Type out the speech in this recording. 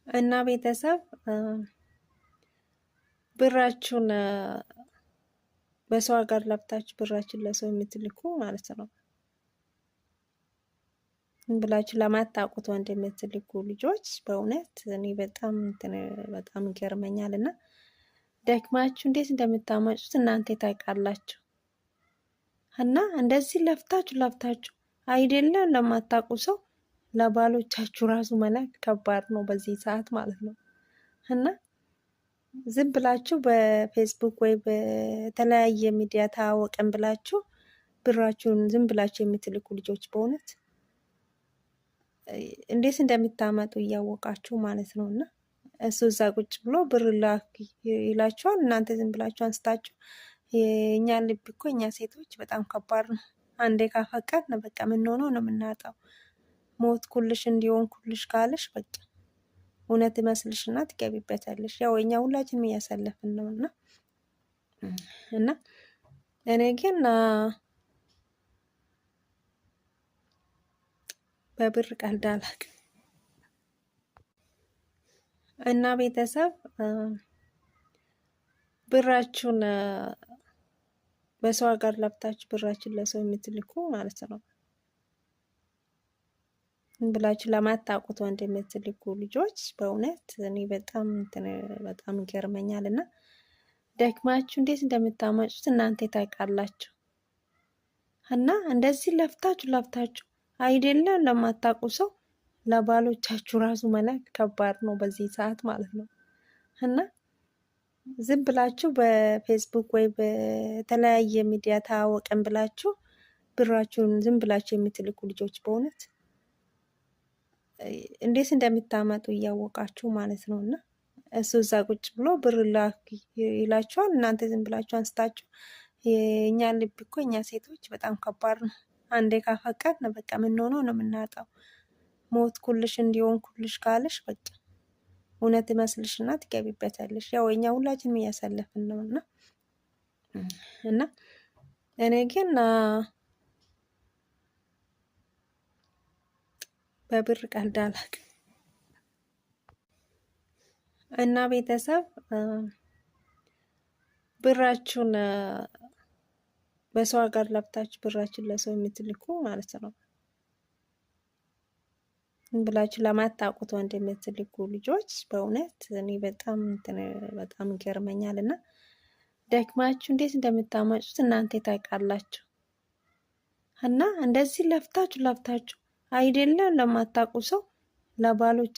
እና ቤተሰብ ብራችሁን በሰው ሀገር ለብታችሁ ብራችሁን ለሰው የምትልኩ ማለት ነው ብላችሁ ለማታውቁት ወንድ የምትልኩ ልጆች በእውነት እኔ በጣም ይገርመኛል። እና ደክማችሁ እንዴት እንደምታመጩት እናንተ ታውቃላችሁ። እና እንደዚህ ለፍታችሁ አይደለም ለማታውቁ ሰው ለባሎቻችሁ ራሱ መላክ ከባድ ነው በዚህ ሰዓት ማለት ነው። እና ዝም ብላችሁ በፌስቡክ ወይ በተለያየ ሚዲያ ታወቀን ብላችሁ ብራችሁን ዝም ብላችሁ የምትልኩ ልጆች በእውነት እንዴት እንደምታመጡ እያወቃችሁ ማለት ነው። እና እሱ እዛ ቁጭ ብሎ ብር ላክ ይላችኋል። እናንተ ዝም ብላችሁ አንስታችሁ የእኛ ልብ እኮ እኛ ሴቶች በጣም ከባድ ነው። አንዴ ካፈቀርን በቃ የምንሆነው ነው የምናጣው። ሞት ኩልሽ እንዲሆን ኩልሽ ካለሽ በቃ እውነት ይመስልሽና ትገቢበታለሽ። ያው እኛ ሁላችንም እያሳለፍን ነው። እና እኔ ግን በብር ቀልድ አላውቅም። እና ቤተሰብ ብራችሁን በሰው ሀገር ለብታችሁ ብራችሁን ለሰው የምትልኩ ማለት ነው ብላችሁ ለማታውቁት ወንድ የምትልኩ ልጆች በእውነት እኔ በጣም ይገርመኛል። እና ደክማችሁ እንዴት እንደምታመጩት እናንተ ታውቃላችሁ። እና እንደዚህ ለፍታችሁ አይደለም ለማታውቁ ሰው ለባሎቻችሁ ራሱ መላክ ከባድ ነው በዚህ ሰዓት ማለት ነው። እና ዝም ብላችሁ በፌስቡክ ወይ በተለያየ ሚዲያ ታወቀን ብላችሁ ብራችሁን ዝም ብላችሁ የምትልኩ ልጆች በእውነት እንዴት እንደምታመጡ እያወቃችሁ ማለት ነው። እና እሱ እዛ ቁጭ ብሎ ብር ላክ ይላችኋል። እናንተ ዝም ብላችሁ አንስታችሁ የእኛ ልብ እኮ እኛ ሴቶች በጣም ከባድ ነው። አንዴ ካፈቀርን በቃ የምንሆነው ነው የምናጣው። ሞት ኩልሽ እንዲሆን ኩልሽ ካለሽ በቃ እውነት ይመስልሽና ትገቢበታለሽ። ያው እኛ ሁላችንም እያሳለፍን ነው። እና እኔ ግን በብር ቀልድ አላውቅም። እና ቤተሰብ ብራችሁን በሰው ሀገር ለብታችሁ ብራችሁን ለሰው የምትልኩ ማለት ነው ብላችሁ ለማታውቁት ወንድ የምትልኩ ልጆች በእውነት እኔ በጣም ይገርመኛል። እና ደክማችሁ እንዴት እንደምታመጩት እናንተ ታውቃላችሁ። እና እንደዚህ ለፍታችሁ አይደለም ለማታውቁ ሰው ለባሎች